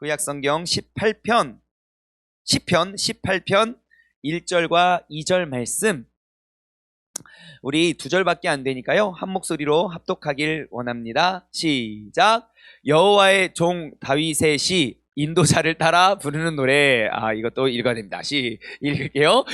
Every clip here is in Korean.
구약성경 18편 시편 18편 1절과 2절 말씀, 우리 2절밖에 안 되니까요 한 목소리로 합독하길 원합니다. 시작. 여호와의 종 다윗의 시, 인도자를 따라 부르는 노래. 이것도 읽어야 됩니다. 읽을게요.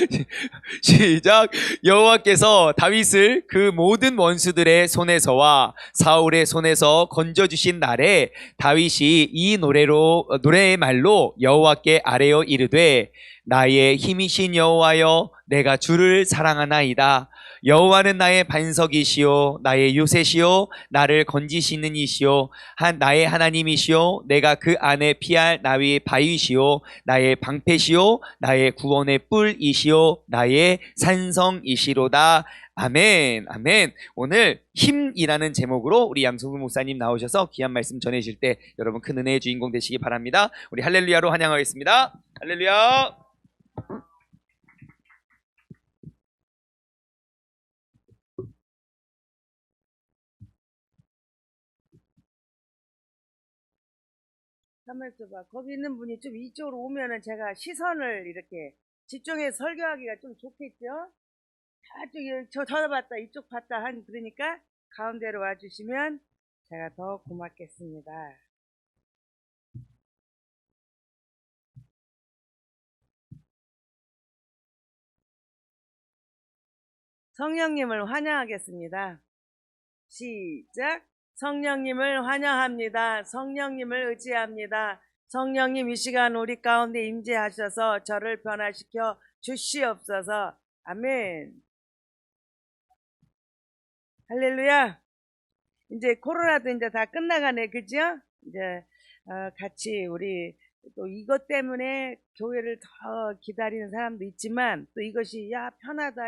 시작. 여호와께서 다윗을 그 모든 원수들의 손에서와 사울의 손에서 건져주신 날에 다윗이 이 노래의 말로 여호와께 아뢰어 이르되, 나의 힘이신 여호와여, 내가 주를 사랑하나이다. 여호와는 나의 반석이시요 나의 요새시요 나를 건지시는 이시요 나의 하나님이시요 내가 그 안에 피할 나의 바위시요 나의 방패시요 나의 구원의 뿔이시요 나의 산성이시로다. 아멘. 아멘. 오늘 힘이라는 제목으로 우리 양성수 목사님 나오셔서 귀한 말씀 전해주실 때 여러분 큰 은혜의 주인공 되시기 바랍니다. 우리 할렐루야로 환영하겠습니다. 할렐루야. 가만 있어봐. 거기 있는 분이 좀 이쪽으로 오면은 제가 시선을 이렇게 집중해서 설교하기가 좀 좋겠죠? 저쪽, 저 봤다, 이쪽 봤다 그러니까 가운데로 와주시면 제가 더 고맙겠습니다. 성령님을 환영하겠습니다. 시작. 성령님을 환영합니다. 성령님을 의지합니다. 성령님 이 시간 우리 가운데 임재하셔서 저를 변화시켜 주시옵소서. 아멘. 할렐루야. 이제 코로나도 이제 다 끝나가네, 그죠? 이제 같이 우리 또 이것 때문에 교회를 더 기다리는 사람도 있지만 또 이것이 편하다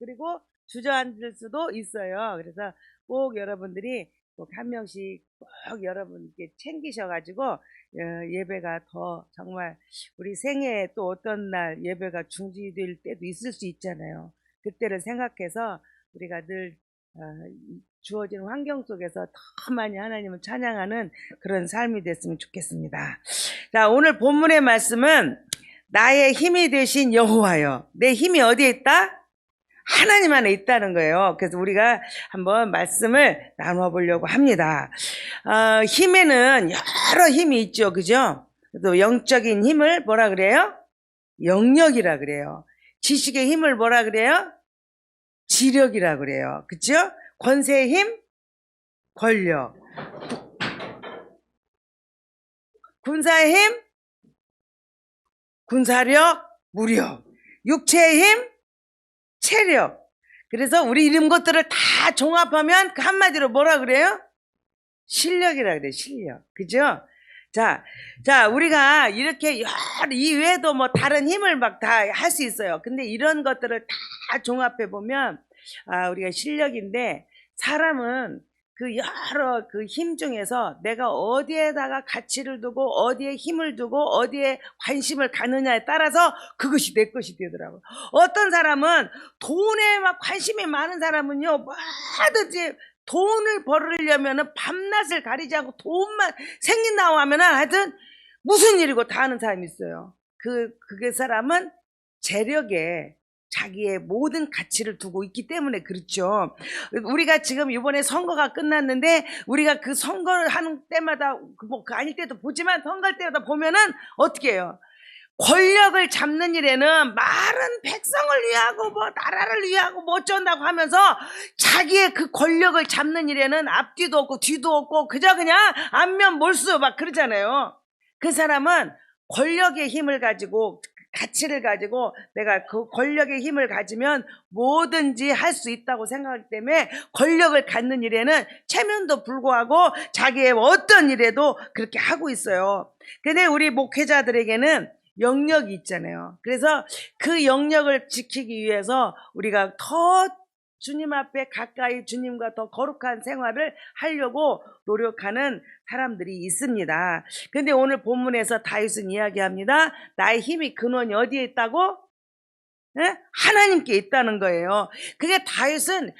그리고 주저앉을 수도 있어요. 그래서 꼭 여러분들이 꼭 한 명씩 꼭 여러분께 챙기셔가지고 예배가 더 정말 우리 생애에 또 어떤 날 예배가 중지될 때도 있을 수 있잖아요. 그때를 생각해서 우리가 늘 주어진 환경 속에서 더 많이 하나님을 찬양하는 그런 삶이 됐으면 좋겠습니다. 자, 오늘 본문의 말씀은 나의 힘이 되신 여호와여. 내 힘이 어디에 있다? 하나님 안에 있다는 거예요. 그래서 우리가 한번 말씀을 나누어 보려고 합니다. 힘에는 여러 힘이 있죠. 그죠? 그래서 영적인 힘을 뭐라 그래요? 영력이라 그래요. 지식의 힘을 뭐라 그래요? 지력이라 그래요. 그죠? 권세의 힘? 권력. 군사의 힘? 군사력? 무력. 육체의 힘? 체력. 그래서 우리 이런 것들을 다 종합하면 그 한마디로 뭐라 그래요? 실력이라 그래요. 실력. 그죠? 자, 우리가 이렇게 이 외에도 뭐 다른 힘을 막 다 할 수 있어요. 근데 이런 것들을 다 종합해 보면 우리가 실력인데, 사람은 그 여러 그 힘 중에서 내가 어디에다가 가치를 두고 어디에 힘을 두고 어디에 관심을 갖느냐에 따라서 그것이 내 것이 되더라고요. 어떤 사람은 돈에 막 관심이 많은 사람은요, 뭐든지 돈을 벌으려면은 밤낮을 가리지 않고 돈만 생긴다고 하면은 하여튼 무슨 일이고 다 하는 사람이 있어요. 그 사람은 재력에 자기의 모든 가치를 두고 있기 때문에 그렇죠. 우리가 지금 이번에 선거가 끝났는데 우리가 그 선거를 하는 때마다 그 아닐 때도 보지만 선거할 때마다 보면은 어떻게 해요? 권력을 잡는 일에는 많은 백성을 위하고 뭐 나라를 위하고 뭐 어쩐다고 하면서 자기의 그 권력을 잡는 일에는 앞뒤도 없고 뒤도 없고 그냥 안면 몰수 막 그러잖아요. 그 사람은 권력의 힘을 가지고 가치를 가지고 내가 그 권력의 힘을 가지면 뭐든지 할 수 있다고 생각하기 때문에 권력을 갖는 일에는 체면도 불구하고 자기의 어떤 일에도 그렇게 하고 있어요. 근데 우리 목회자들에게는 영역이 있잖아요. 그래서 그 영역을 지키기 위해서 우리가 더 주님 앞에 가까이 주님과 더 거룩한 생활을 하려고 노력하는 사람들이 있습니다. 근데 오늘 본문에서 다윗은 이야기합니다. 나의 힘이 근원이 어디에 있다고? 하나님께 있다는 거예요. 그게 다윗은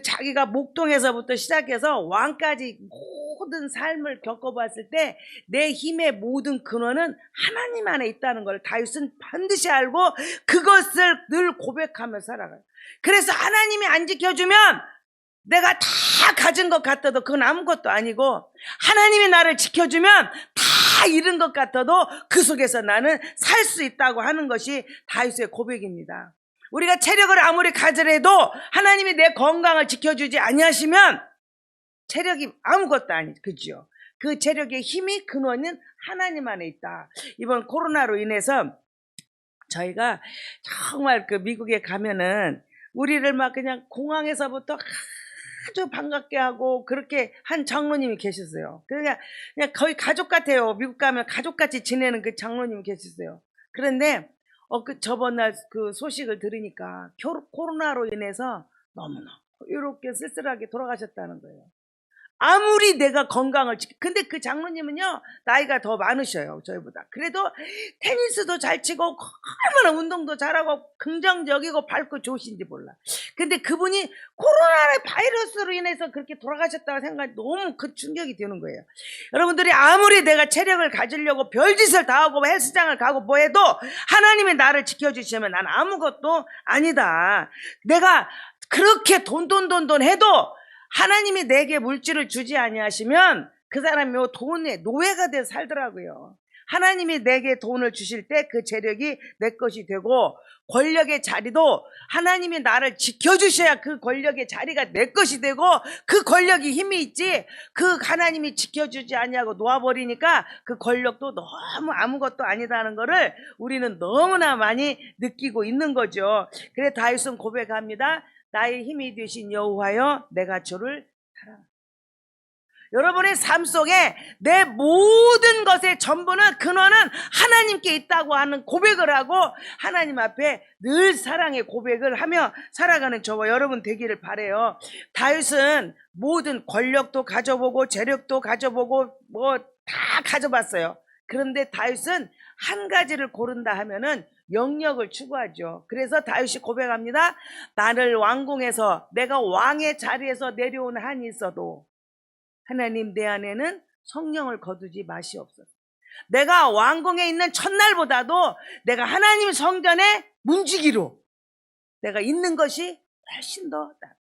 자기가 목동에서부터 시작해서 왕까지 모든 삶을 겪어봤을 때 내 힘의 모든 근원은 하나님 안에 있다는 걸 다윗은 반드시 알고 그것을 늘 고백하며 살아가요. 그래서 하나님이 안 지켜주면 내가 다 가진 것 같아도 그건 아무것도 아니고, 하나님이 나를 지켜주면 다 잃은 것 같아도 그 속에서 나는 살 수 있다고 하는 것이 다윗의 고백입니다. 우리가 체력을 아무리 가지래도 하나님이 내 건강을 지켜주지 아니하시면 체력이 아무것도 아니죠. 그죠? 그 체력의 힘이 근원은 하나님 안에 있다. 이번 코로나로 인해서 저희가 정말 그 미국에 가면은 우리를 막 그냥 공항에서부터 아주 반갑게 하고 그렇게 한 장로님이 계셨어요. 그냥 거의 가족 같아요. 미국 가면 가족같이 지내는 그 장로님이 계셨어요. 그런데 저번 날 그 소식을 들으니까 코로나로 인해서 너무나 이렇게 쓸쓸하게 돌아가셨다는 거예요. 아무리 내가 건강을 근데 그 장로님은요 나이가 더 많으셔요, 저희보다. 그래도 테니스도 잘 치고 얼마나 운동도 잘하고 긍정적이고 밝고 좋으신지 몰라. 근데 그분이 코로나 바이러스로 인해서 그렇게 돌아가셨다고 생각하니 너무 그 충격이 드는 거예요. 여러분들이 아무리 내가 체력을 가지려고 별짓을 다 하고 헬스장을 가고 뭐 해도 하나님이 나를 지켜주시면 난 아무것도 아니다. 내가 그렇게 돈 해도 하나님이 내게 물질을 주지 아니하시면 그 사람이 돈의 노예가 돼서 살더라고요. 하나님이 내게 돈을 주실 때 그 재력이 내 것이 되고, 권력의 자리도 하나님이 나를 지켜주셔야 그 권력의 자리가 내 것이 되고, 그 권력이 힘이 있지 그 하나님이 지켜주지 아니하고 놓아버리니까 그 권력도 너무 아무것도 아니다는 거를 우리는 너무나 많이 느끼고 있는 거죠. 그래 다윗은 고백합니다. 나의 힘이 되신 여호와여, 내가 주를 사랑합니다. 여러분의 삶 속에 내 모든 것의 전부는 근원은 하나님께 있다고 하는 고백을 하고 하나님 앞에 늘 사랑의 고백을 하며 살아가는 저와 여러분 되기를 바라요. 다윗은 모든 권력도 가져보고 재력도 가져보고 뭐 다 가져봤어요. 그런데 다윗은 한 가지를 고른다 하면은 영역을 추구하죠. 그래서 다윗이 고백합니다. 나를 왕궁에서 내가 왕의 자리에서 내려온 한이 있어도 하나님 내 안에는 성령을 거두지 마시옵소서. 내가 왕궁에 있는 첫날보다도 내가 하나님 성전에 문지기로 내가 있는 것이 훨씬 더 낫다.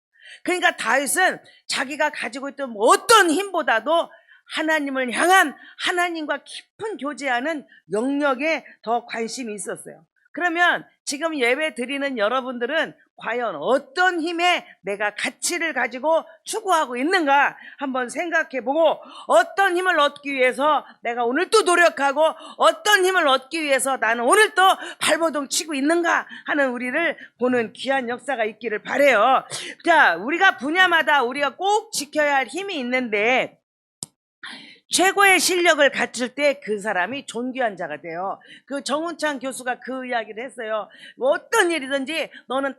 그러니까 다윗은 자기가 가지고 있던 어떤 힘보다도 하나님을 향한 하나님과 깊은 교제하는 영역에 더 관심이 있었어요. 그러면 지금 예배 드리는 여러분들은 과연 어떤 힘에 내가 가치를 가지고 추구하고 있는가 한번 생각해보고, 어떤 힘을 얻기 위해서 내가 오늘 또 노력하고 어떤 힘을 얻기 위해서 나는 오늘 또 발버둥 치고 있는가 하는 우리를 보는 귀한 역사가 있기를 바라요. 자, 우리가 분야마다 우리가 꼭 지켜야 할 힘이 있는데 최고의 실력을 갖출 때 그 사람이 존귀한 자가 돼요. 그 정운창 교수가 그 이야기를 했어요. 뭐 어떤 일이든지 너는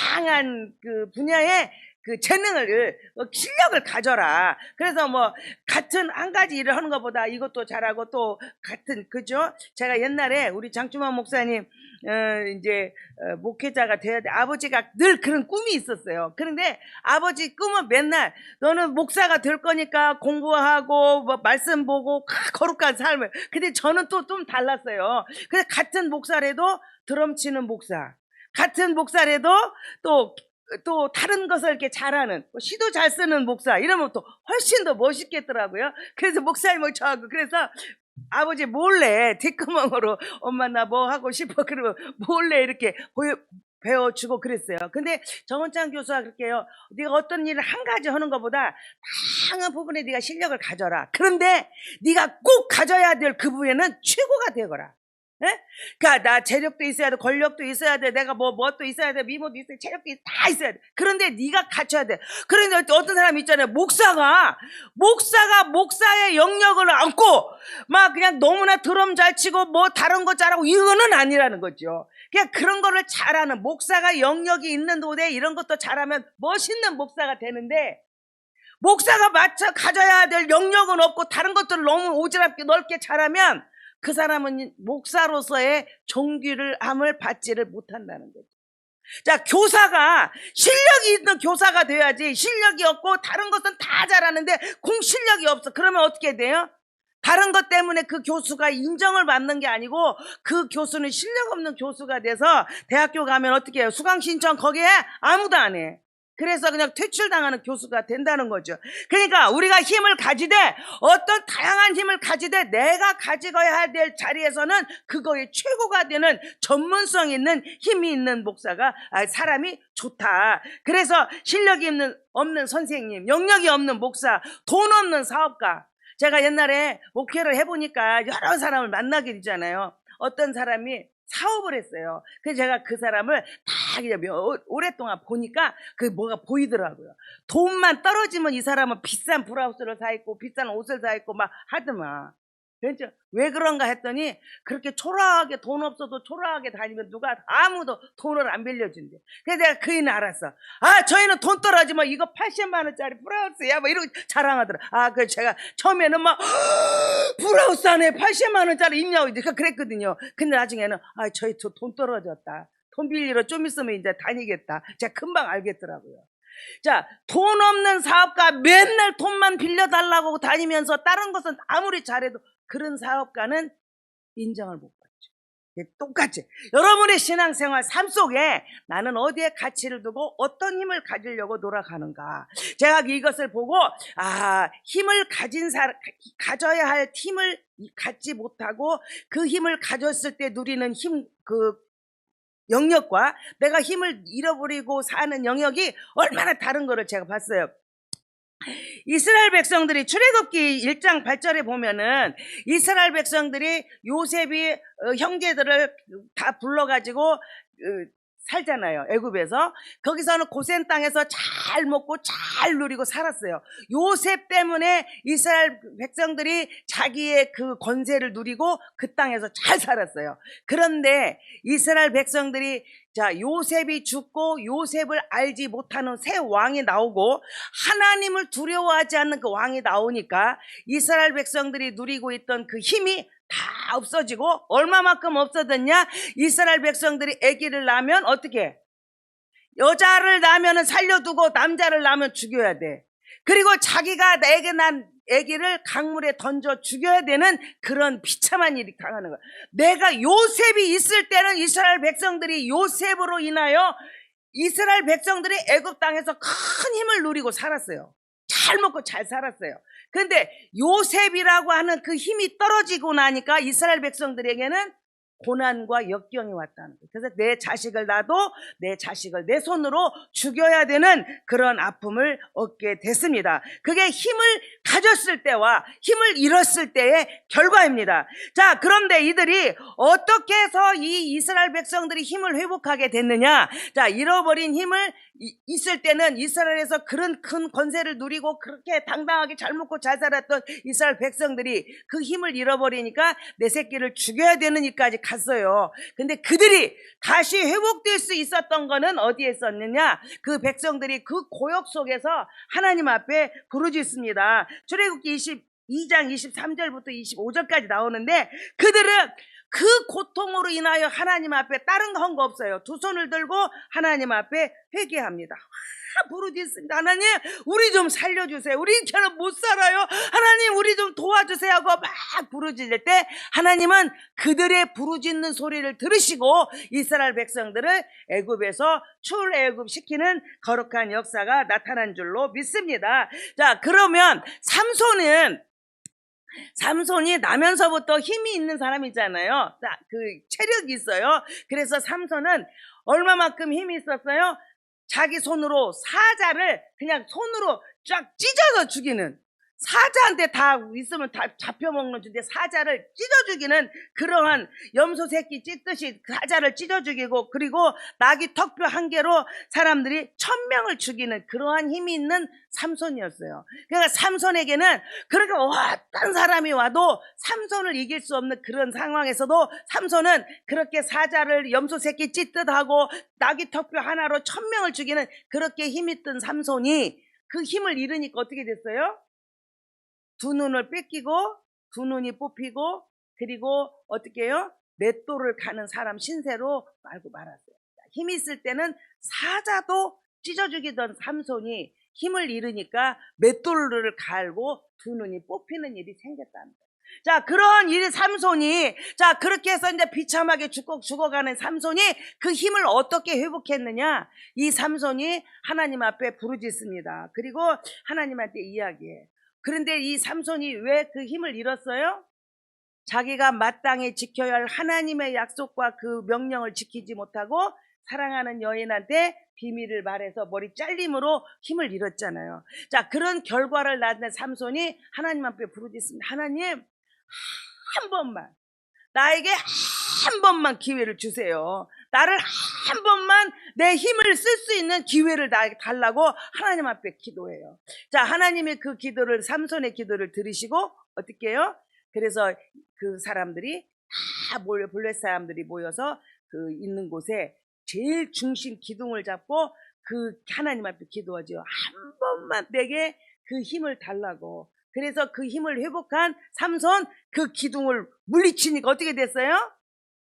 다양한 그 분야에 그 재능을, 실력을 가져라. 그래서 뭐 같은 한 가지 일을 하는 것보다 이것도 잘하고 또 같은, 그죠? 제가 옛날에 우리 장충환 목사님 목회자가 돼야 돼. 아버지가 늘 그런 꿈이 있었어요. 그런데 아버지 꿈은 맨날 너는 목사가 될 거니까 공부하고 뭐 말씀 보고 거룩한 삶을. 근데 저는 또 좀 달랐어요. 그래서 같은 목사래도 드럼 치는 목사, 같은 목사래도 또 다른 것을 이렇게 잘하는, 시도 잘 쓰는 목사 이러면 또 훨씬 더 멋있겠더라고요. 그래서 목사님을 저하고, 그래서 아버지 몰래 뒷구멍으로 엄마 나 뭐 하고 싶어 그러면 몰래 이렇게 배워주고 그랬어요. 근데 정원창 교수가 그렇게요. 네가 어떤 일을 한 가지 하는 것보다 다양한 부분에 네가 실력을 가져라. 그런데 네가 꼭 가져야 될 그 부분에는 최고가 되거라. 예? 그러니까 나 재력도 있어야 돼, 권력도 있어야 돼, 내가 뭣도 있어야 돼, 미모도 있어야 돼, 체력도 다 있어야 돼. 그런데 네가 갖춰야 돼. 그런데 어떤 사람이 있잖아요. 목사가 목사의 영역을 안고 막 그냥 너무나 드럼 잘 치고 뭐 다른 거 잘하고 이거는 아니라는 거죠. 그냥 그런 거를 잘하는 목사가 영역이 있는 도대 이런 것도 잘하면 멋있는 목사가 되는데, 목사가 가져야 될 영역은 없고 다른 것들을 너무 오지랖게 넓게 잘하면 그 사람은 목사로서의 존귀를 함을 받지를 못한다는 거죠. 자, 교사가 실력이 있는 교사가 돼야지. 실력이 없고 다른 것은 다 잘하는데 공 실력이 없어. 그러면 어떻게 돼요? 다른 것 때문에 그 교수가 인정을 받는 게 아니고 그 교수는 실력 없는 교수가 돼서 대학교 가면 어떻게 해요? 수강 신청 거기에 아무도 안 해. 그래서 그냥 퇴출당하는 교수가 된다는 거죠. 그러니까 우리가 힘을 가지되 어떤 다양한 힘을 가지되 내가 가지고야 될 자리에서는 그거의 최고가 되는 전문성 있는 힘이 있는 목사가 사람이 좋다. 그래서 실력이 없는 선생님, 영역이 없는 목사, 돈 없는 사업가. 제가 옛날에 목회를 해보니까 여러 사람을 만나게 되잖아요. 어떤 사람이 사업을 했어요. 그래서 제가 그 사람을 다 그냥 오랫동안 보니까 그게 뭐가 보이더라고요. 돈만 떨어지면 이 사람은 비싼 브라우스를 사 입고 비싼 옷을 사 입고 막 하더만. 그렇죠? 왜 그런가 했더니 그렇게 초라하게 돈 없어도 초라하게 다니면 누가 아무도 돈을 안 빌려준대. 그래서 내가 그 애는 알았어. 저희는 돈 떨어지면 이거 80만 원짜리 브라우스야 뭐 이러고 자랑하더라. 그래서 제가 처음에는 막 브라우스 안에 80만 원짜리 있냐고 그랬거든요. 근데 나중에는 저희 돈 떨어졌다. 돈 빌리러 좀 있으면 이제 다니겠다. 제가 금방 알겠더라고요. 자, 돈 없는 사업가 맨날 돈만 빌려달라고 다니면서 다른 것은 아무리 잘해도 그런 사업가는 인정을 못 받죠. 똑같이 여러분의 신앙생활 삶 속에 나는 어디에 가치를 두고 어떤 힘을 가지려고 돌아가는가. 제가 이것을 보고 힘을 가져야 할 힘을 갖지 못하고 그 힘을 가졌을 때 누리는 영역과 내가 힘을 잃어버리고 사는 영역이 얼마나 다른 거를 제가 봤어요. 이스라엘 백성들이 출애굽기 1장 8절에 보면은 이스라엘 백성들이 요셉이 형제들을 다 불러가지고 살잖아요. 애굽에서. 거기서는 고센 땅에서 잘 먹고 잘 누리고 살았어요. 요셉 때문에 이스라엘 백성들이 자기의 그 권세를 누리고 그 땅에서 잘 살았어요. 그런데 이스라엘 백성들이 요셉이 죽고 요셉을 알지 못하는 새 왕이 나오고 하나님을 두려워하지 않는 그 왕이 나오니까 이스라엘 백성들이 누리고 있던 그 힘이 다 없어지고 얼마만큼 없어졌냐? 이스라엘 백성들이 아기를 낳으면 어떻게? 여자를 낳으면 살려두고 남자를 낳으면 죽여야 돼. 그리고 자기가 난 아기를 강물에 던져 죽여야 되는 그런 비참한 일이 당하는 거야. 내가 요셉이 있을 때는 이스라엘 백성들이 요셉으로 인하여 이스라엘 백성들이 애굽 땅에서 큰 힘을 누리고 살았어요. 잘 먹고 잘 살았어요. 그런데 요셉이라고 하는 그 힘이 떨어지고 나니까 이스라엘 백성들에게는 고난과 역경이 왔다는 거예요. 그래서 내 자식을 놔도 내 자식을 내 손으로 죽여야 되는 그런 아픔을 얻게 됐습니다. 그게 힘을 가졌을 때와 힘을 잃었을 때의 결과입니다. 자, 그런데 이들이 어떻게 해서 이 이스라엘 백성들이 힘을 회복하게 됐느냐? 자, 잃어버린 힘을 있을 때는 이스라엘에서 그런 큰 권세를 누리고 그렇게 당당하게 잘 먹고 잘 살았던 이스라엘 백성들이 그 힘을 잃어버리니까 내 새끼를 죽여야 되는 일까지 갔어요. 근데 그들이 다시 회복될 수 있었던 거는 어디에 있었느냐? 그 백성들이 그 고역 속에서 하나님 앞에 부르짖습니다. 출애굽기 22장 23절부터 25절까지 나오는데 그들은 그 고통으로 인하여 하나님 앞에 다른 거 한 거 없어요. 두 손을 들고 하나님 앞에 회개합니다. 부르짖습니다. 하나님, 우리 좀 살려주세요. 우리 이처럼 못 살아요. 하나님, 우리 좀 도와주세요 하고 막 부르짖을 때 하나님은 그들의 부르짖는 소리를 들으시고 이스라엘 백성들을 애굽에서 출애굽 시키는 거룩한 역사가 나타난 줄로 믿습니다. 자, 그러면 삼손이 나면서부터 힘이 있는 사람이잖아요. 그 체력이 있어요. 그래서 삼손은 얼마만큼 힘이 있었어요? 자기 손으로 사자를 그냥 손으로 쫙 찢어서 죽이는, 사자한테 다 있으면 다 잡혀먹는 주인데 사자를 찢어 죽이는 그러한 염소 새끼 찢듯이 사자를 찢어 죽이고 그리고 나귀 턱뼈 한 개로 사람들이 1000명을 죽이는 그러한 힘이 있는 삼손이었어요. 그러니까 삼손에게는 그렇게 어떤 사람이 와도 삼손을 이길 수 없는 그런 상황에서도 삼손은 그렇게 사자를 염소 새끼 찢듯 하고 나귀 턱뼈 하나로 1000명을 죽이는 그렇게 힘있던 삼손이 그 힘을 잃으니까 어떻게 됐어요? 두 눈을 뺏기고 두 눈이 뽑히고 그리고 어떻게 해요? 맷돌을 가는 사람 신세로 말고 말았어요. 힘이 있을 때는 사자도 찢어 죽이던 삼손이 힘을 잃으니까 맷돌을 갈고 두 눈이 뽑히는 일이 생겼다는 거예요. 자, 그런 일이 삼손이, 자, 그렇게 해서 이제 비참하게 죽어가는 삼손이 그 힘을 어떻게 회복했느냐? 이 삼손이 하나님 앞에 부르짖습니다. 그리고 하나님한테 이야기해. 그런데 이 삼손이 왜 그 힘을 잃었어요? 자기가 마땅히 지켜야 할 하나님의 약속과 그 명령을 지키지 못하고 사랑하는 여인한테 비밀을 말해서 머리 잘림으로 힘을 잃었잖아요. 자, 그런 결과를 낳는 삼손이 하나님 앞에 부르짖습니다. 하나님, 한 번만, 나에게 한 번만 기회를 주세요. 나를 한 번만 내 힘을 쓸 수 있는 기회를 나에게 달라고 하나님 앞에 기도해요. 자, 하나님의 그 기도를, 삼손의 기도를 들으시고 어떻게 해요? 그래서 그 사람들이 다 모여, 블레 사람들이 모여서 그 있는 곳에 제일 중심 기둥을 잡고 그 하나님 앞에 기도하죠. 한 번만 내게 그 힘을 달라고. 그래서 그 힘을 회복한 삼손, 그 기둥을 물리치니까 어떻게 됐어요?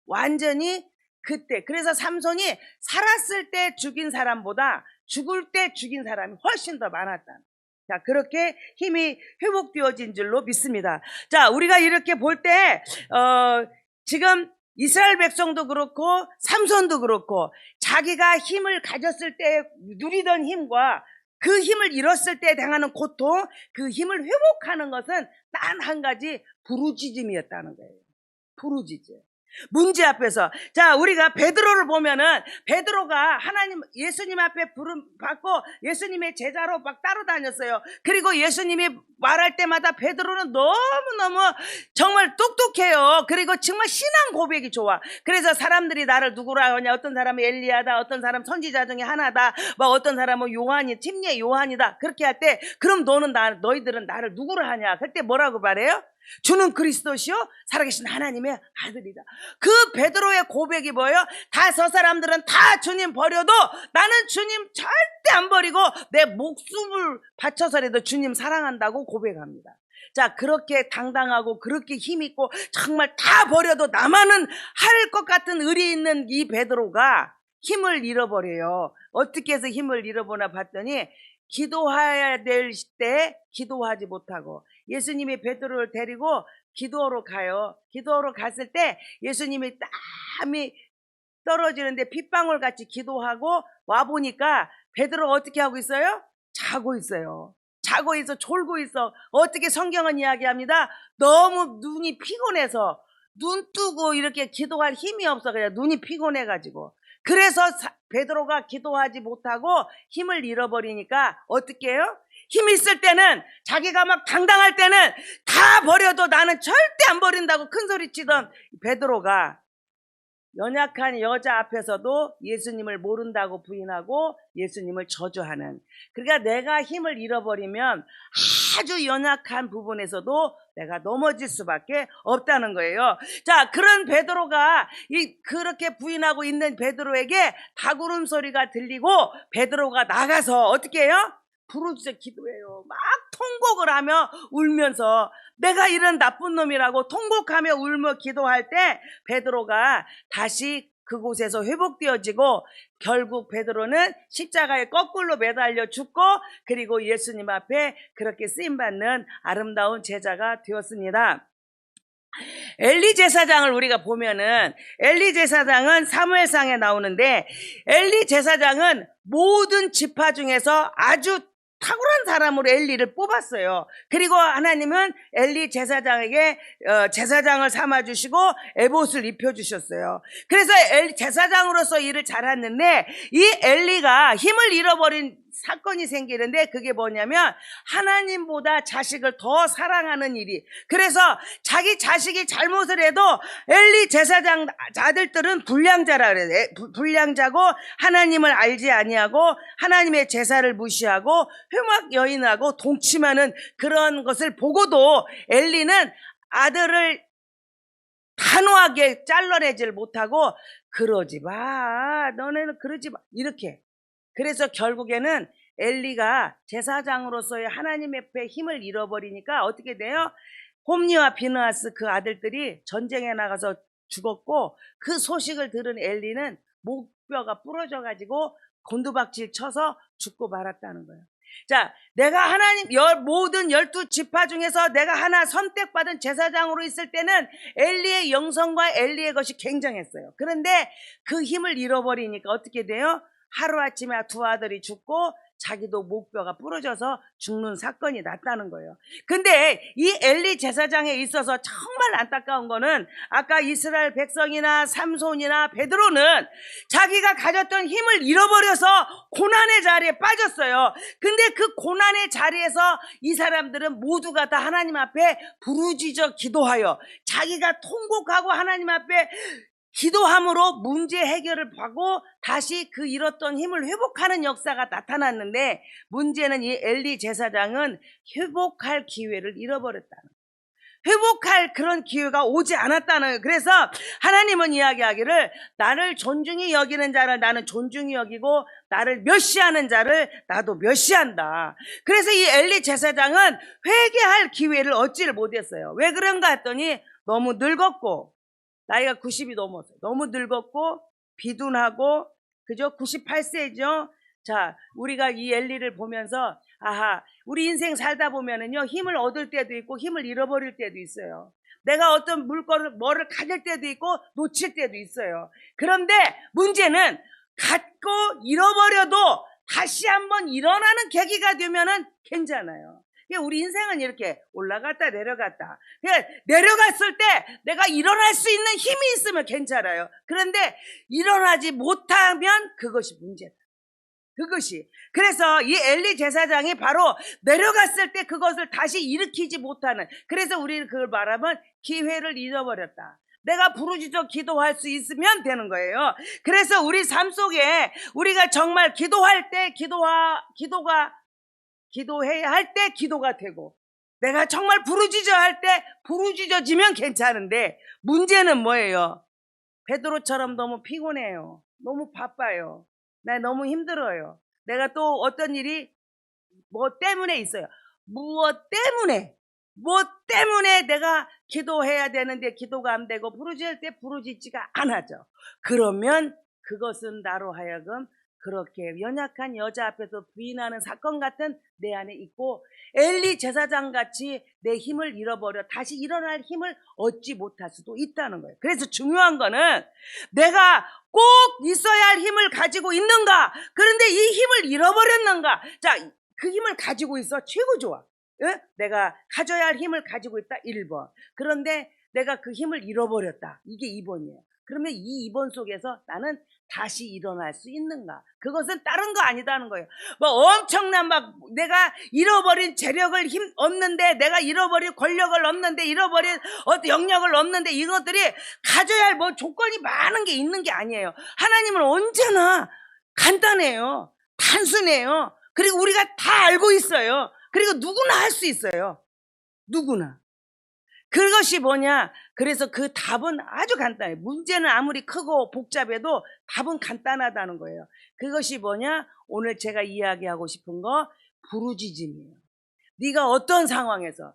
완전히 그때. 그래서 삼손이 살았을 때 죽인 사람보다 죽을 때 죽인 사람이 훨씬 더 많았다. 자, 그렇게 힘이 회복되어진 줄로 믿습니다. 자, 우리가 이렇게 볼 때 지금 이스라엘 백성도 그렇고 삼손도 그렇고 자기가 힘을 가졌을 때 누리던 힘과 그 힘을 잃었을 때 당하는 고통, 그 힘을 회복하는 것은 단 한 가지 부르짖음이었다는 거예요. 부르짖음. 문제 앞에서. 자, 우리가 베드로를 보면은 베드로가 하나님, 예수님 앞에 부름 받고 예수님의 제자로 막 따라다녔어요. 그리고 예수님이 말할 때마다 베드로는 너무너무 정말 똑똑해요. 그리고 정말 신앙 고백이 좋아. 그래서 사람들이 나를 누구라 하냐, 어떤 사람은 엘리야다, 어떤 사람 선지자 중에 하나다, 뭐 어떤 사람은 요한이, 팀리의 요한이다. 그렇게 할 때, 그럼 너희들은 나를 누구라 하냐? 그때 뭐라고 말해요? 주는 그리스도시요 살아계신 하나님의 아들이다. 그 베드로의 고백이 뭐예요? 다 저 사람들은 다 주님 버려도 나는 주님 절대 안 버리고 내 목숨을 바쳐서라도 주님 사랑한다고 고백합니다. 자, 그렇게 당당하고 그렇게 힘있고 정말 다 버려도 나만은 할 것 같은 의리 있는 이 베드로가 힘을 잃어버려요. 어떻게 해서 힘을 잃어보나 봤더니 기도해야 될 때 기도하지 못하고 예수님이 베드로를 데리고 기도하러 가요. 기도하러 갔을 때 예수님이 땀이 떨어지는데 핏방울 같이 기도하고 와보니까 베드로가 어떻게 하고 있어요? 자고 있어요. 자고 있어, 졸고 있어. 어떻게 성경은 이야기합니다. 너무 눈이 피곤해서 눈 뜨고 이렇게 기도할 힘이 없어. 그냥 눈이 피곤해가지고. 그래서 베드로가 기도하지 못하고 힘을 잃어버리니까 어떻게 해요? 힘 있을 때는 자기가 막 당당할 때는 다 버려도 나는 절대 안 버린다고 큰소리치던 베드로가 연약한 여자 앞에서도 예수님을 모른다고 부인하고 예수님을 저주하는, 그러니까 내가 힘을 잃어버리면 아주 연약한 부분에서도 내가 넘어질 수밖에 없다는 거예요. 자, 그런 베드로가 그렇게 부인하고 있는 베드로에게 닭울음 소리가 들리고 베드로가 나가서 어떻게 해요? 부르짖어 기도해요. 막 통곡을 하며 울면서 내가 이런 나쁜 놈이라고 통곡하며 울며 기도할 때 베드로가 다시 그곳에서 회복되어지고 결국 베드로는 십자가에 거꾸로 매달려 죽고 그리고 예수님 앞에 그렇게 쓰임받는 아름다운 제자가 되었습니다. 엘리 제사장을 우리가 보면은 엘리 제사장은 사무엘상에 나오는데 엘리 제사장은 모든 지파 중에서 아주 탁월한 사람으로 엘리를 뽑았어요. 그리고 하나님은 엘리 제사장에게 제사장을 삼아주시고 에봇을 입혀주셨어요. 그래서 엘리 제사장으로서 일을 잘했는데 이 엘리가 힘을 잃어버린 사건이 생기는데 그게 뭐냐면 하나님보다 자식을 더 사랑하는 일이, 그래서 자기 자식이 잘못을 해도 엘리 제사장 아들들은 불량자라 그래요. 불량자고 하나님을 알지 아니하고 하나님의 제사를 무시하고 흉악 여인하고 동침하는 그런 것을 보고도 엘리는 아들을 단호하게 잘라내질 못하고 그러지 마, 너네는 그러지 마, 이렇게. 그래서 결국에는 엘리가 제사장으로서의 하나님 앞에 힘을 잃어버리니까 어떻게 돼요? 홈니와 비느하스 그 아들들이 전쟁에 나가서 죽었고 그 소식을 들은 엘리는 목뼈가 부러져가지고 곤두박질 쳐서 죽고 말았다는 거예요. 자, 내가 하나님 모든 12지파 중에서 내가 하나 선택받은 제사장으로 있을 때는 엘리의 영성과 엘리의 것이 굉장했어요. 그런데 그 힘을 잃어버리니까 어떻게 돼요? 하루아침에 두 아들이 죽고 자기도 목뼈가 부러져서 죽는 사건이 났다는 거예요. 근데 이 엘리 제사장에 있어서 정말 안타까운 거는 아까 이스라엘 백성이나 삼손이나 베드로는 자기가 가졌던 힘을 잃어버려서 고난의 자리에 빠졌어요. 근데 그 고난의 자리에서 이 사람들은 모두가 다 하나님 앞에 부르짖어 기도하여 자기가 통곡하고 하나님 앞에 기도함으로 문제 해결을 하고 다시 그 잃었던 힘을 회복하는 역사가 나타났는데 문제는 이 엘리 제사장은 회복할 기회를 잃어버렸다는 거예요. 회복할 그런 기회가 오지 않았다는 거예요. 그래서 하나님은 이야기하기를 나를 존중히 여기는 자를 나는 존중히 여기고 나를 멸시하는 자를 나도 멸시한다. 그래서 이 엘리 제사장은 회개할 기회를 얻지를 못했어요. 왜 그런가 했더니 너무 늙었고 나이가 90이 넘었어요. 너무 늙었고 비둔하고 그죠? 98세죠. 자, 우리가 이 엘리를 보면서 아하, 우리 인생 살다 보면은요 힘을 얻을 때도 있고 힘을 잃어버릴 때도 있어요. 내가 어떤 물건을 뭐를 가질 때도 있고 놓칠 때도 있어요. 그런데 문제는 갖고 잃어버려도 다시 한번 일어나는 계기가 되면은 괜찮아요. 우리 인생은 이렇게 올라갔다 내려갔다. 내려갔을 때 내가 일어날 수 있는 힘이 있으면 괜찮아요. 그런데 일어나지 못하면 그것이 문제다. 그것이. 그래서 이 엘리 제사장이 바로 내려갔을 때 그것을 다시 일으키지 못하는, 그래서 우리는 그걸 말하면 기회를 잃어버렸다. 내가 부르짖어 기도할 수 있으면 되는 거예요. 그래서 우리 삶 속에 우리가 정말 기도할 때 기도해야 할 때 기도가 되고 내가 정말 부르짖어 할 때 부르짖어지면 괜찮은데 문제는 뭐예요? 베드로처럼 너무 피곤해요. 너무 바빠요. 나 너무 힘들어요. 내가 또 어떤 일이 뭐 때문에 있어요. 무엇 때문에 내가 기도해야 되는데 기도가 안 되고 부르짖을 때 부르짖지가 않아져. 그러면 그것은 나로 하여금 그렇게 연약한 여자 앞에서 부인하는 사건 같은 내 안에 있고 엘리 제사장 같이 내 힘을 잃어버려 다시 일어날 힘을 얻지 못할 수도 있다는 거예요. 그래서 중요한 거는 내가 꼭 있어야 할 힘을 가지고 있는가? 그런데 이 힘을 잃어버렸는가? 자, 그 힘을 가지고 있어. 최고 좋아. 예? 내가 가져야 할 힘을 가지고 있다. 1번. 그런데 내가 그 힘을 잃어버렸다. 이게 2번이에요. 그러면 이 2번 속에서 나는 다시 일어날 수 있는가? 그것은 다른 거 아니다는 거예요. 뭐 엄청난 막 내가 잃어버린 재력을 얻는데, 내가 잃어버린 권력을 얻는데, 잃어버린 어떤 영역을 얻는데, 이것들이 가져야 할 뭐 조건이 많은 게 있는 게 아니에요. 하나님은 언제나 간단해요. 단순해요. 그리고 우리가 다 알고 있어요. 그리고 누구나 할 수 있어요. 누구나. 그것이 뭐냐? 그래서 그 답은 아주 간단해요. 문제는 아무리 크고 복잡해도 답은 간단하다는 거예요. 그것이 뭐냐? 오늘 제가 이야기하고 싶은 거 부르짖음이에요. 네가 어떤 상황에서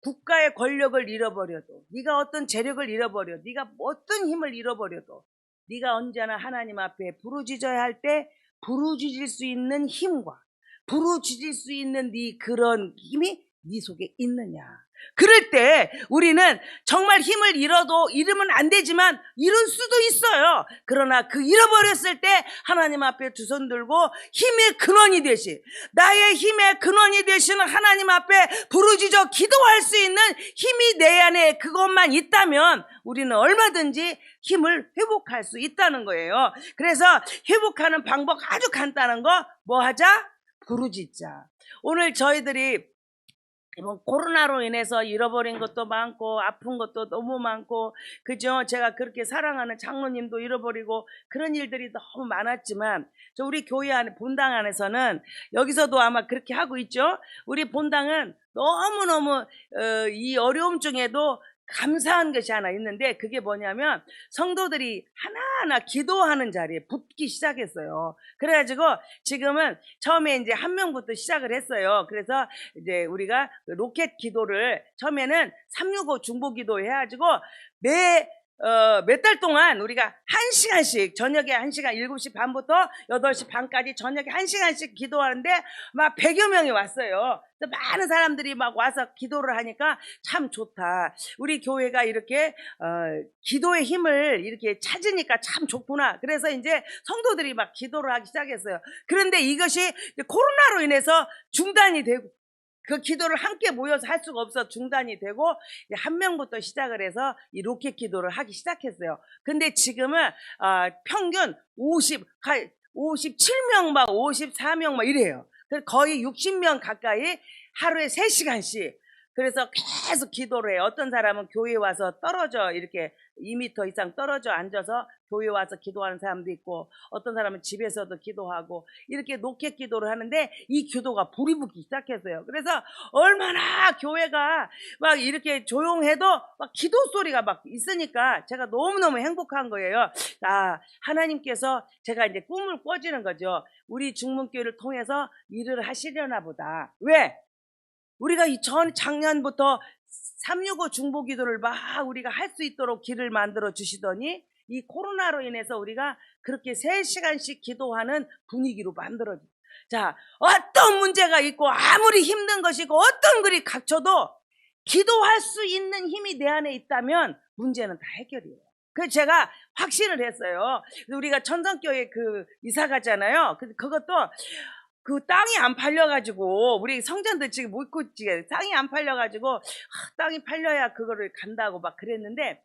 국가의 권력을 잃어버려도, 네가 어떤 재력을 잃어버려, 네가 어떤 힘을 잃어버려도 네가 언제나 하나님 앞에 부르짖어야 할 때 부르짖을 수 있는 힘과 부르짖을 수 있는 네 그런 힘이 네 속에 있느냐. 그럴 때 우리는 정말 힘을 잃으면 안 되지만 잃을 수도 있어요. 그러나 그 잃어버렸을 때 하나님 앞에 두 손 들고 힘의 근원이 되신, 나의 힘의 근원이 되시는 하나님 앞에 부르짖어 기도할 수 있는 힘이 내 안에 그것만 있다면 우리는 얼마든지 힘을 회복할 수 있다는 거예요. 그래서 회복하는 방법 아주 간단한 거 뭐 하자? 부르짖자. 오늘 저희들이 코로나로 인해서 잃어버린 것도 많고 아픈 것도 너무 많고, 그죠? 제가 그렇게 사랑하는 장로님도 잃어버리고 그런 일들이 너무 많았지만 우리 교회 안에 본당 안에서는 여기서도 아마 그렇게 하고 있죠. 우리 본당은 너무너무 이 어려움 중에도 감사한 것이 하나 있는데, 그게 뭐냐면 성도들이 하나하나 기도하는 자리에 붙기 시작했어요. 그래가지고 지금은 처음에 이제 한 명부터 시작을 했어요. 그래서 이제 우리가 로켓 기도를 처음에는 365 중보 기도 해가지고 매 몇 달 동안 우리가 1시간씩 저녁에 1시간 7시 반부터 8시 반까지 저녁에 1시간씩 기도하는데 막 100여 명이 왔어요. 그래서 많은 사람들이 막 와서 기도를 하니까 참 좋다. 우리 교회가 이렇게 기도의 힘을 이렇게 찾으니까 참 좋구나. 그래서 이제 성도들이 막 기도를 하기 시작했어요. 그런데 이것이 코로나로 인해서 중단이 되고 그 기도를 함께 모여서 할 수가 없어 중단이 되고 이제 한 명부터 시작을 해서 이 로켓 기도를 하기 시작했어요. 근데 지금은 평균 57명 막 54명 막 이래요. 그래서 거의 60명 가까이 하루에 3시간씩 그래서 계속 기도를 해요. 어떤 사람은 교회에 와서 떨어져 이렇게 2m 이상 떨어져 앉아서 교회에 와서 기도하는 사람도 있고 어떤 사람은 집에서도 기도하고 이렇게 로켓 기도를 하는데 이 기도가 불이 붙기 시작했어요. 그래서 얼마나 교회가 막 이렇게 조용해도 막 기도 소리가 막 있으니까 제가 너무너무 행복한 거예요. 하나님께서 제가 이제 꿈을 꿔지는 거죠. 우리 중문교회를 통해서 일을 하시려나 보다. 왜? 우리가 작년부터 365 중보기도를 막 우리가 할 수 있도록 길을 만들어 주시더니 이 코로나로 인해서 우리가 그렇게 3시간씩 기도하는 분위기로 만들어줘. 자, 어떤 문제가 있고 아무리 힘든 것이고 어떤 글이 갇혀도 기도할 수 있는 힘이 내 안에 있다면 문제는 다 해결이에요. 그래서 제가 확신을 했어요. 우리가 천성교회 이사 가잖아요. 그것도 그 땅이 안 팔려가지고 우리 성전들 지금 못 있지 땅이 안 팔려가지고 땅이 팔려야 그거를 간다고 막 그랬는데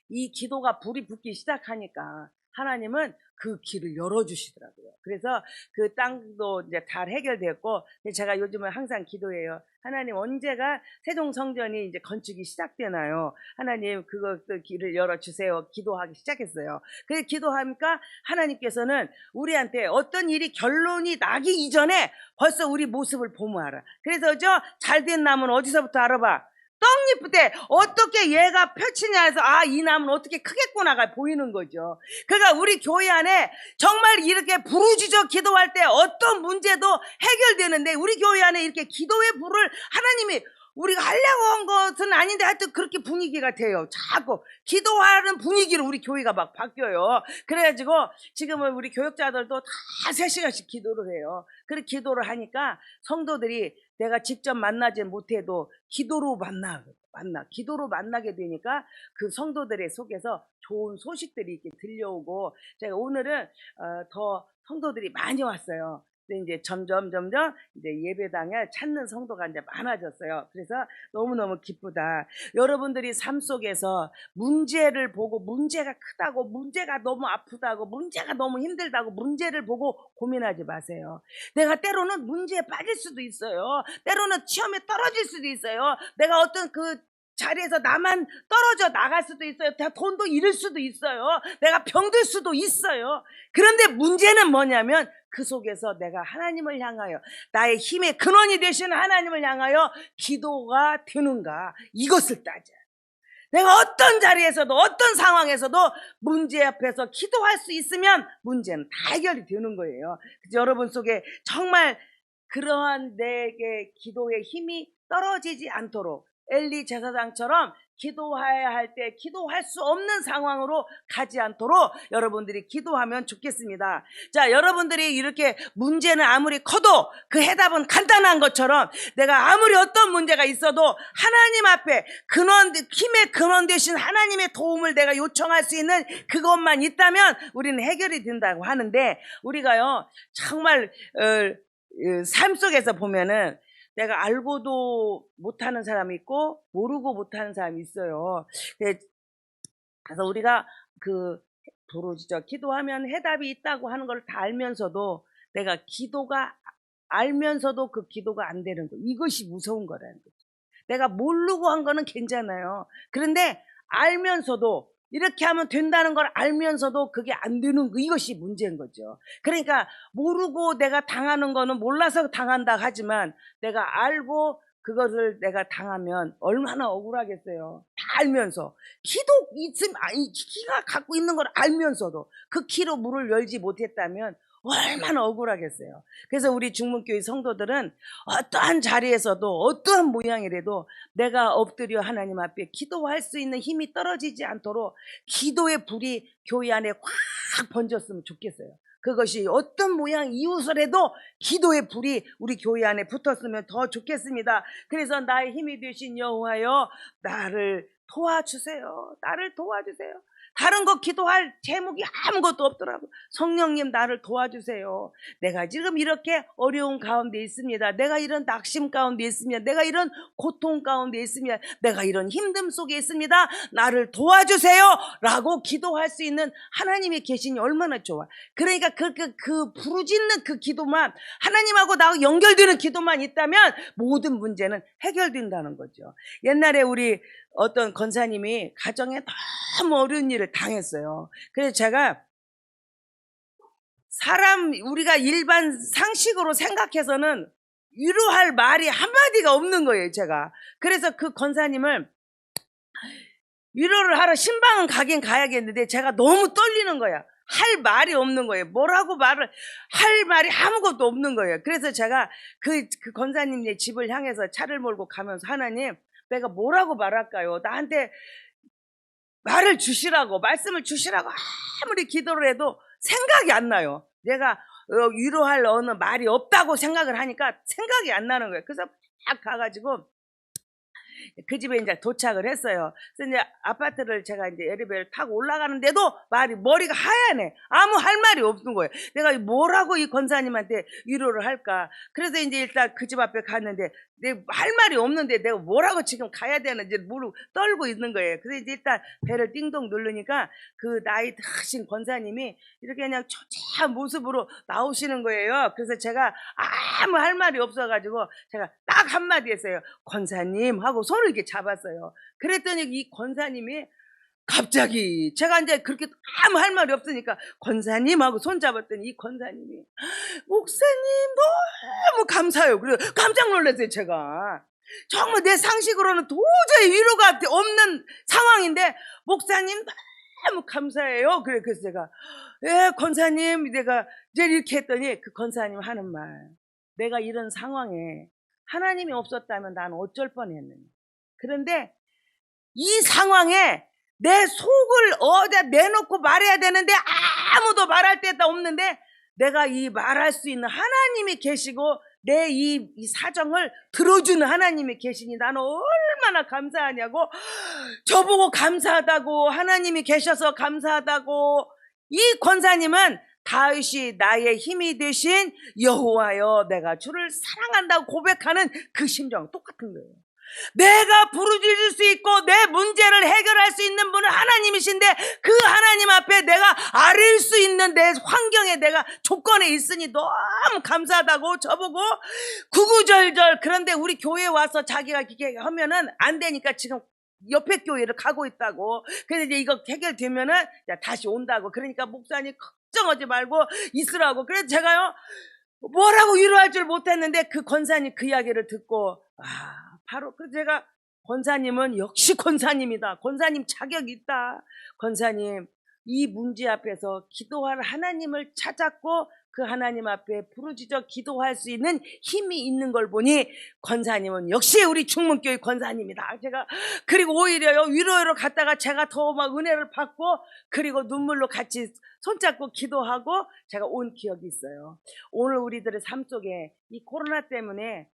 이 기도가 불이 붙기 시작하니까 하나님은 그 길을 열어주시더라고요. 그래서 그 땅도 이제 잘 해결됐고 제가 요즘은 항상 기도해요. 하나님 언제가 세종 성전이 이제 건축이 시작되나요? 하나님 그것도 길을 열어주세요. 기도하기 시작했어요. 그래서 기도하니까 하나님께서는 우리한테 어떤 일이 결론이 나기 이전에 벌써 우리 모습을 보면 알아. 그래서 잘된 나무는 어디서부터 알아봐? 떡잎 때 어떻게 얘가 펼치냐 해서 이 나무는 어떻게 크겠구나가 보이는 거죠. 그러니까 우리 교회 안에 정말 이렇게 부르짖어 기도할 때 어떤 문제도 해결되는데 우리 교회 안에 이렇게 기도의 불을 하나님이 우리가 하려고 한 것은 아닌데 하여튼 그렇게 분위기가 돼요. 자꾸 기도하는 분위기로 우리 교회가 막 바뀌어요. 그래가지고 지금은 우리 교역자들도 다 3시간씩 기도를 해요. 그렇게 기도를 하니까 성도들이 내가 직접 만나지 못해도 기도로 기도로 만나게 되니까 그 성도들의 속에서 좋은 소식들이 이렇게 들려오고 제가 오늘은 더 성도들이 많이 왔어요. 근데 이제 점점 이제 예배당에 찾는 성도가 이제 많아졌어요. 그래서 너무너무 기쁘다. 여러분들이 삶 속에서 문제를 보고 문제가 크다고 문제가 너무 아프다고 문제가 너무 힘들다고 문제를 보고 고민하지 마세요. 내가 때로는 문제에 빠질 수도 있어요. 때로는 시험에 떨어질 수도 있어요. 내가 어떤 자리에서 나만 떨어져 나갈 수도 있어요. 돈도 잃을 수도 있어요. 내가 병들 수도 있어요. 그런데 문제는 뭐냐면 그 속에서 내가 하나님을 향하여 나의 힘의 근원이 되시는 하나님을 향하여 기도가 되는가 이것을 따져. 내가 어떤 자리에서도 어떤 상황에서도 문제 앞에서 기도할 수 있으면 문제는 다 해결이 되는 거예요. 여러분 속에 정말 그러한 내게 기도의 힘이 떨어지지 않도록 엘리 제사장처럼 기도해야 할 때 기도할 수 없는 상황으로 가지 않도록 여러분들이 기도하면 좋겠습니다. 자, 여러분들이 이렇게 문제는 아무리 커도 그 해답은 간단한 것처럼 내가 아무리 어떤 문제가 있어도 하나님 앞에 힘의 근원 되신 하나님의 도움을 내가 요청할 수 있는 그것만 있다면 우리는 해결이 된다고 하는데 우리가요 정말 삶 속에서 보면은 내가 알고도 못하는 사람이 있고 모르고 못하는 사람이 있어요. 그래서 우리가 부르짖어 기도하면 해답이 있다고 하는 걸 다 알면서도 내가 기도가 알면서도 그 기도가 안 되는 거 이것이 무서운 거라는 거죠. 내가 모르고 한 거는 괜찮아요. 그런데 알면서도 이렇게 하면 된다는 걸 알면서도 그게 안 되는 거 이것이 문제인 거죠. 그러니까 모르고 내가 당하는 거는 몰라서 당한다 하지만 내가 알고 그것을 내가 당하면 얼마나 억울하겠어요. 다 알면서 기가 갖고 있는 걸 알면서도 그 키로 문을 열지 못했다면 얼마나 억울하겠어요. 그래서 우리 중문교회 성도들은 어떠한 자리에서도 어떠한 모양이라도 내가 엎드려 하나님 앞에 기도할 수 있는 힘이 떨어지지 않도록 기도의 불이 교회 안에 확 번졌으면 좋겠어요. 그것이 어떤 모양 이웃을 해도 기도의 불이 우리 교회 안에 붙었으면 더 좋겠습니다. 그래서 나의 힘이 되신 여호와여, 나를 도와주세요. 나를 도와주세요. 다른 거 기도할 제목이 아무것도 없더라고. 성령님 나를 도와주세요. 내가 지금 이렇게 어려운 가운데 있습니다. 내가 이런 낙심 가운데 있습니다. 내가 이런 고통 가운데 있습니다. 내가 이런 힘듦 속에 있습니다. 나를 도와주세요 라고 기도할 수 있는 하나님이 계시니 얼마나 좋아. 그러니까 그 부르짖는 그 기도만, 하나님하고 나하고 연결되는 기도만 있다면 모든 문제는 해결된다는 거죠. 옛날에 우리 어떤 권사님이 가정에 너무 어려운 일을 당했어요. 그래서 제가 우리가 일반 상식으로 생각해서는 위로할 말이 한마디가 없는 거예요, 제가. 그래서 그 권사님을 위로를 하러 신방은 가긴 가야겠는데 제가 너무 떨리는 거야. 할 말이 없는 거예요. 뭐라고 말을 할 말이 아무것도 없는 거예요. 그래서 제가 그 권사님의 집을 향해서 차를 몰고 가면서, 하나님, 내가 뭐라고 말할까요? 나한테 말을 주시라고, 말씀을 주시라고 아무리 기도를 해도 생각이 안 나요. 내가 위로할 어느 말이 없다고 생각을 하니까 생각이 안 나는 거예요. 그래서 딱 가가지고 그 집에 이제 도착을 했어요. 그래서 이제 아파트를 제가 이제 엘리베이터를 타고 올라가는데도 머리가 하얗네. 아무 할 말이 없는 거예요. 내가 뭐라고 이 권사님한테 위로를 할까. 그래서 이제 일단 그 집 앞에 갔는데 내가 할 말이 없는데 내가 뭐라고 지금 가야 되는지 모르고 떨고 있는 거예요. 그래서 이제 일단 배를 띵동 누르니까 그 나이 드신 권사님이 이렇게 그냥 초췌한 모습으로 나오시는 거예요. 그래서 제가 아무 할 말이 없어가지고 제가 딱 한마디 했어요. 권사님 하고 손을 이렇게 잡았어요. 그랬더니 이 권사님이 갑자기, 제가 이제 그렇게 아무 할 말이 없으니까 권사님 하고 손 잡았더니 이 권사님이, 목사님 너무 감사해요. 그래서 깜짝 놀랐어요. 제가 정말 내 상식으로는 도저히 위로가 없는 상황인데 목사님 너무 감사해요. 그래서 제가, 예, 권사님, 내가 이제 이렇게 했더니 그 권사님 하는 말, 내가 이런 상황에 하나님이 없었다면 난 어쩔 뻔했느냐. 그런데 이 상황에 내 속을 어디다 내놓고 말해야 되는데 아무도 말할 데가 없는데 내가 이 말할 수 있는 하나님이 계시고 내 이 사정을 들어주는 하나님이 계시니 나는 얼마나 감사하냐고. 저보고 감사하다고, 하나님이 계셔서 감사하다고. 이 권사님은 다윗이 나의 힘이 되신 여호와여, 내가 주를 사랑한다고 고백하는 그 심정 똑같은 거예요. 내가 부르짖을 수 있고 내 문제를 해결할 수 있는 분은 하나님이신데 그 하나님 앞에 내가 아릴 수 있는 내 환경에 내가 조건에 있으니 너무 감사하다고. 저보고 구구절절, 그런데 우리 교회에 와서 자기가 이렇게 하면은 안 되니까 지금 옆에 교회를 가고 있다고. 그래서 이제 이거 해결되면은 다시 온다고. 그러니까 목사님 걱정하지 말고 있으라고. 그래서 제가요 뭐라고 위로할 줄 못했는데 그 권사님 그 이야기를 듣고 바로 제가, 권사님은 역시 권사님이다. 권사님 자격이 있다. 권사님 이 문제 앞에서 기도할 하나님을 찾았고 그 하나님 앞에 부르짖어 기도할 수 있는 힘이 있는 걸 보니 권사님은 역시 우리 충문교회 권사님이다. 제가 그리고 오히려요 위로로 갔다가 제가 더 막 은혜를 받고 그리고 눈물로 같이 손잡고 기도하고 제가 온 기억이 있어요. 오늘 우리들의 삶 속에 이 코로나 때문에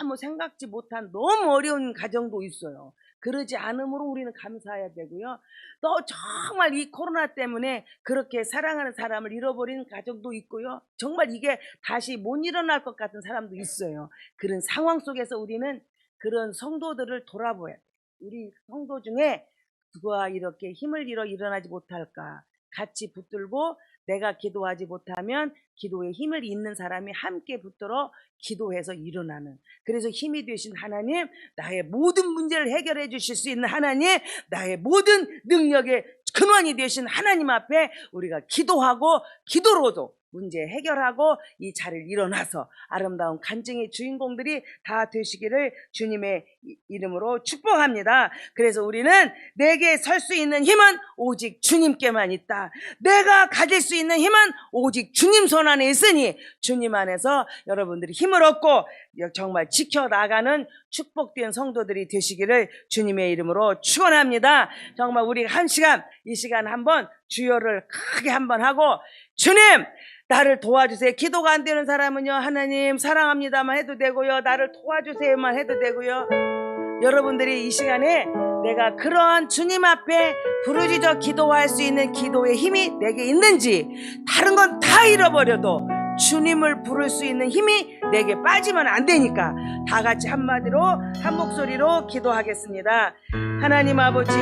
너무 생각지 못한 너무 어려운 가정도 있어요. 그러지 않으므로 우리는 감사해야 되고요. 또 정말 이 코로나 때문에 그렇게 사랑하는 사람을 잃어버린 가정도 있고요. 정말 이게 다시 못 일어날 것 같은 사람도 있어요. 그런 상황 속에서 우리는 그런 성도들을 돌아봐야 돼요. 우리 성도 중에 누가 이렇게 힘을 잃어 일어나지 못할까? 같이 붙들고 내가 기도하지 못하면 기도에 힘을 잇는 사람이 함께 붙들어 기도해서 일어나는, 그래서 힘이 되신 하나님, 나의 모든 문제를 해결해 주실 수 있는 하나님, 나의 모든 능력의 근원이 되신 하나님 앞에 우리가 기도하고 기도로도 문제 해결하고 이 자리를 일어나서 아름다운 간증의 주인공들이 다 되시기를 주님의 이름으로 축복합니다. 그래서 우리는 내게 설 수 있는 힘은 오직 주님께만 있다. 내가 가질 수 있는 힘은 오직 주님 손 안에 있으니 주님 안에서 여러분들이 힘을 얻고 정말 지켜나가는 축복된 성도들이 되시기를 주님의 이름으로 축원합니다. 정말 우리 한 시간, 이 시간 한번 주여를 크게 한번 하고, 주님 나를 도와주세요. 기도가 안 되는 사람은요, 하나님 사랑합니다만 해도 되고요, 나를 도와주세요만 해도 되고요. 여러분들이 이 시간에 내가 그런 주님 앞에 부르짖어 기도할 수 있는 기도의 힘이 내게 있는지, 다른 건 다 잃어버려도 주님을 부를 수 있는 힘이 내게 빠지면 안 되니까 다 같이 한마디로 한 목소리로 기도하겠습니다. 하나님 아버지,